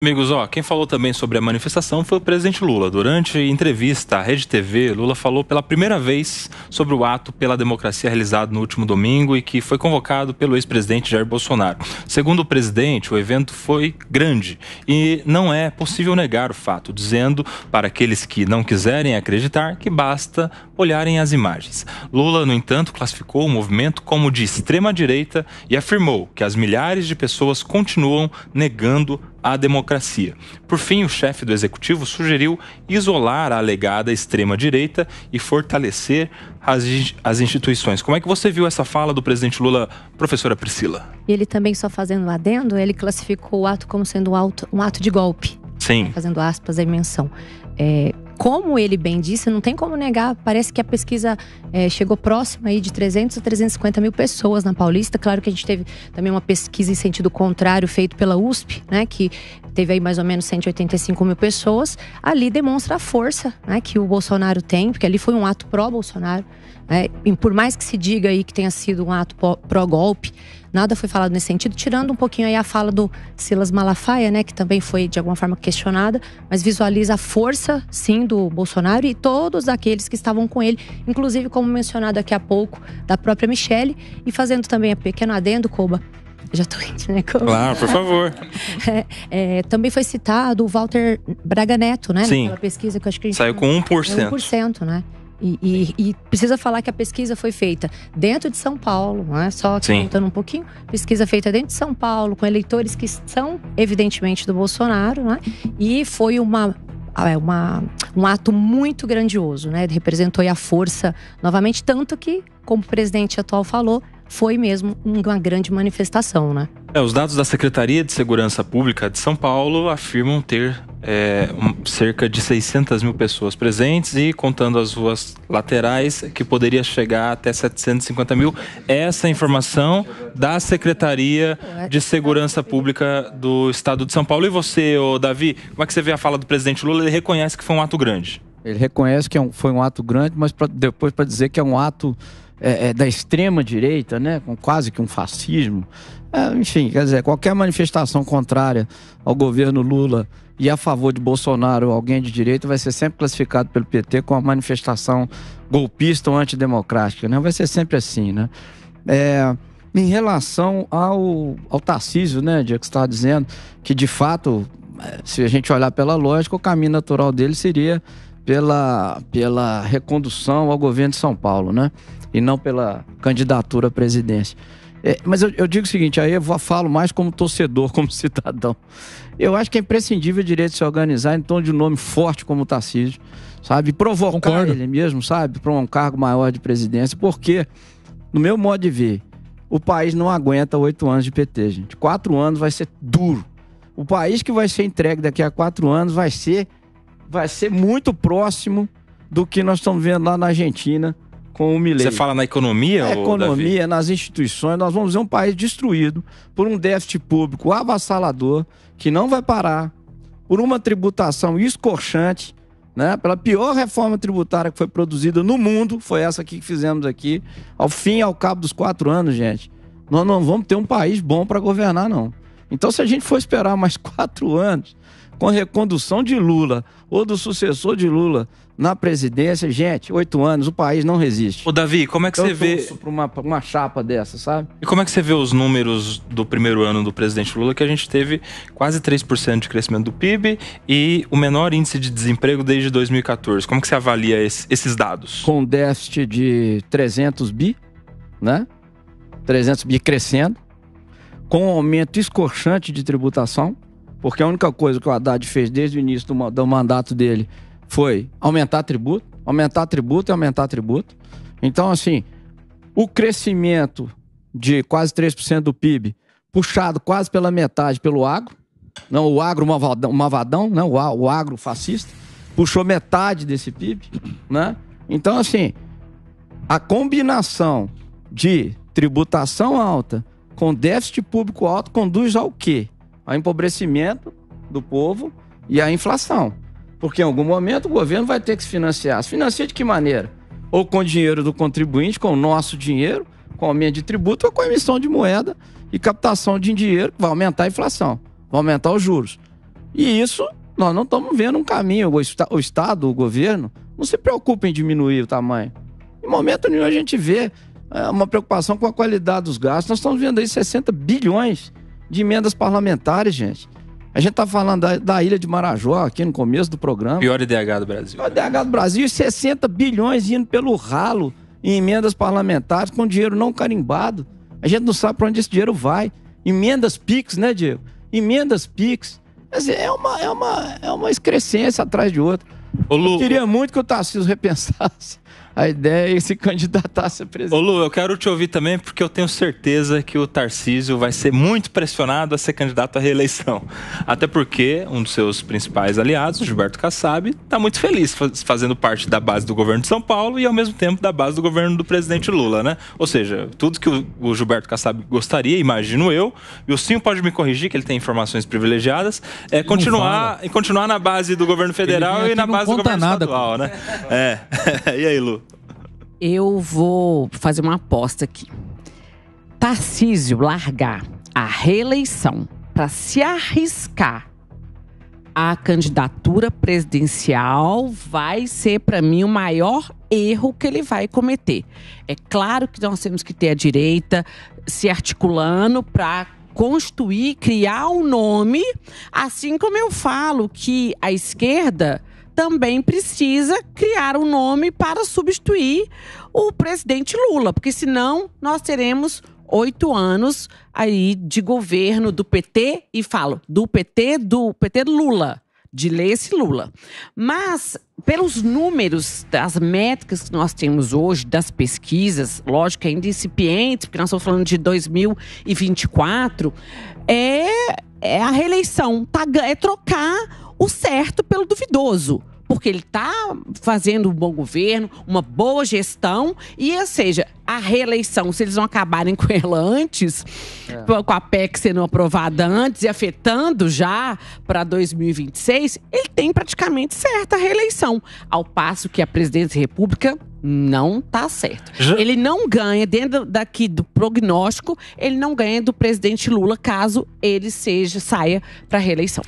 Amigos, quem falou também sobre a manifestação foi o presidente Lula. Durante entrevista à Rede TV, Lula falou pela primeira vez sobre o ato pela democracia realizado no último domingo e que foi convocado pelo ex-presidente Jair Bolsonaro. Segundo o presidente, o evento foi grande e não é possível negar o fato, dizendo para aqueles que não quiserem acreditar que basta olharem as imagens. Lula, no entanto, classificou o movimento como de extrema-direita e afirmou que as milhares de pessoas continuam negando a democracia. Por fim, o chefe do executivo sugeriu isolar a alegada extrema-direita e fortalecer as instituições. Como é que você viu essa fala do presidente Lula, professora Priscila? Ele também, só fazendo um adendo, ele classificou o ato como sendo um ato de golpe. Sim. Fazendo aspas a menção. Como ele bem disse, não tem como negar, parece que a pesquisa chegou próxima aí de 300 a 350 mil pessoas na Paulista. Claro que a gente teve também uma pesquisa em sentido contrário, feito pela USP, né, que teve aí mais ou menos 185 mil pessoas. Ali demonstra a força, né, que o Bolsonaro tem, porque ali foi um ato pró-Bolsonaro. E por mais que se diga aí que tenha sido um ato pró-golpe, nada foi falado nesse sentido, tirando um pouquinho aí a fala do Silas Malafaia, né, que também foi de alguma forma questionada, mas visualiza a força, sim, do Bolsonaro e todos aqueles que estavam com ele, inclusive, como mencionado daqui a pouco, da própria Michelle, e fazendo também um pequeno adendo, Koba. Já tô indo, né, Koba? Claro, por favor. Também foi citado o Walter Braga Neto, né? Sim. Naquela pesquisa que eu acho que a gente saiu com 1%. 1%, né? E precisa falar que a pesquisa foi feita dentro de São Paulo, né? Só contando um pouquinho, pesquisa feita dentro de São Paulo, com eleitores que são evidentemente do Bolsonaro, né? E foi um ato muito grandioso, né? Representou aí a força novamente, tanto que, como o presidente atual falou, foi mesmo uma grande manifestação, né? Os dados da Secretaria de Segurança Pública de São Paulo afirmam ter cerca de 600 mil pessoas presentes e, contando as ruas laterais, que poderia chegar até 750 mil. Essa é a informação da Secretaria de Segurança Pública do Estado de São Paulo. E você, Davi, como é que você vê a fala do presidente Lula? Ele reconhece que foi um ato grande. Ele reconhece que foi um ato grande, mas depois para dizer que é um ato da extrema-direita, né, com quase que um fascismo. Enfim, quer dizer, qualquer manifestação contrária ao governo Lula e a favor de Bolsonaro ou alguém de direita vai ser sempre classificado pelo PT como uma manifestação golpista ou antidemocrática, né? Vai ser sempre assim, né? Em relação ao Tarcísio, né, que você estava dizendo, que de fato, se a gente olhar pela lógica, o caminho natural dele seria pela recondução ao governo de São Paulo, né? E não pela candidatura à presidência. Mas eu digo o seguinte, aí eu falo mais como torcedor, como cidadão. Eu acho que é imprescindível o direito de se organizar em torno de um nome forte como o Tarcísio, sabe? Provocar ele mesmo, sabe? Para um cargo maior de presidência, porque, no meu modo de ver, o país não aguenta 8 anos de PT, gente. 4 anos vai ser duro. O país que vai ser entregue daqui a 4 anos vai ser muito próximo do que nós estamos vendo lá na Argentina com o Milei. Você fala na economia? Na economia, nas instituições. Nós vamos ver um país destruído por um déficit público avassalador que não vai parar, por uma tributação escorchante, né? Pela pior reforma tributária que foi produzida no mundo, foi essa aqui que fizemos aqui. Ao fim e ao cabo dos 4 anos, gente, nós não vamos ter um país bom para governar, não. Então, se a gente for esperar mais 4 anos, com a recondução de Lula ou do sucessor de Lula na presidência, gente, 8 anos, o país não resiste. Davi, como é que você vê... pra uma chapa dessa, sabe? E como é que você vê os números do primeiro ano do presidente Lula, que a gente teve quase 3% de crescimento do PIB e o menor índice de desemprego desde 2014? Como que você avalia esses dados? Com um déficit de 300 bi, né? 300 bi crescendo, com um aumento escorchante de tributação, porque a única coisa que o Haddad fez desde o início do mandato dele foi aumentar tributo e aumentar tributo. Então, assim, o crescimento de quase 3% do PIB, puxado quase pela metade pelo agro, não o agro malvadão, não, o agro fascista, puxou metade desse PIB, né? Então, assim, a combinação de tributação alta com déficit público alto conduz ao quê? Ao empobrecimento do povo e à inflação. Porque em algum momento o governo vai ter que se financiar. Se financia de que maneira? Ou com o dinheiro do contribuinte, com o nosso dinheiro, com aumento de tributo, ou com a emissão de moeda e captação de dinheiro, que vai aumentar a inflação, vai aumentar os juros. E isso, nós não estamos vendo um caminho. O Estado, o governo, não se preocupa em diminuir o tamanho. Em momento nenhum a gente vê uma preocupação com a qualidade dos gastos. Nós estamos vendo aí 60 bilhões de emendas parlamentares, gente. A gente está falando da Ilha de Marajó, aqui no começo do programa. Pior IDH do Brasil. Pior IDH do Brasil, e 60 bilhões indo pelo ralo em emendas parlamentares, com dinheiro não carimbado. A gente não sabe para onde esse dinheiro vai. Emendas PIX, né, Diego? Emendas PIX. Quer dizer, é uma excrescência atrás de outra. Eu queria muito que o Tarcísio repensasse a ideia e se candidatasse a presidente. Ô Lu, eu quero te ouvir também, porque eu tenho certeza que o Tarcísio vai ser muito pressionado a ser candidato à reeleição. Até porque um dos seus principais aliados, o Gilberto Kassab, está muito feliz fazendo parte da base do governo de São Paulo e ao mesmo tempo da base do governo do presidente Lula, né? Ou seja, tudo que o Gilberto Kassab gostaria, imagino eu, e o Sinho pode me corrigir, que ele tem informações privilegiadas, é continuar na base do governo federal e na base do governo estadual, né? E aí, Lu? Eu vou fazer uma aposta aqui. Tarcísio largar a reeleição para se arriscar à candidatura presidencial vai ser, para mim, o maior erro que ele vai cometer. É claro que nós temos que ter a direita se articulando para construir, criar um nome, assim como eu falo que a esquerda também precisa criar um nome para substituir o presidente Lula, porque senão nós teremos 8 anos aí de governo do PT, e falo do PT Lula, de ler esse Lula. Mas, pelos números das métricas que nós temos hoje, das pesquisas, lógico, ainda incipientes, porque nós estamos falando de 2024, é a reeleição, é trocar o certo pelo duvidoso. Porque ele está fazendo um bom governo, uma boa gestão, e, ou seja, a reeleição, se eles não acabarem com ela antes, com a PEC sendo aprovada antes e afetando já para 2026, ele tem praticamente certa reeleição. Ao passo que a presidência da República não está certo. Ele não ganha, dentro daqui do prognóstico, ele não ganha do presidente Lula caso ele saia para reeleição.